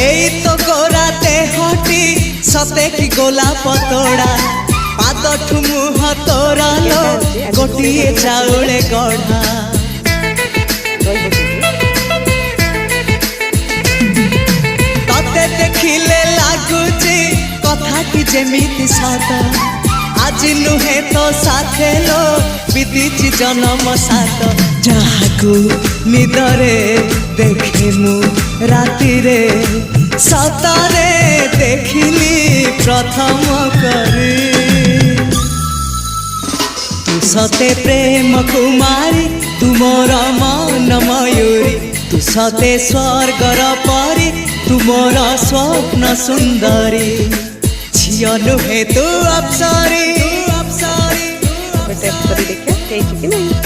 এই তো গোরাতে হটি সতে কি গোলাপ তোড়া পাদঠু মুহ তোরালো গোটিয়ে চাউলে গড়া ততে দেখিলে লাগুছি কথাটি যেমিতি সত আজি নুহে তো সাথে লো বিদিছি জনম সাত যাহাকু নিদরে দেখি মু রাতিরে সতরে দেখিলি প্রথম করে তু সতে প্রেম কুমারী তুমর মন ময়ূরী তু সতে স্বর্গর পরি তুমর স্বপ্ন সুন্দরী ঝিও নুহে তু অপ্সরী देखिए कि नहीं।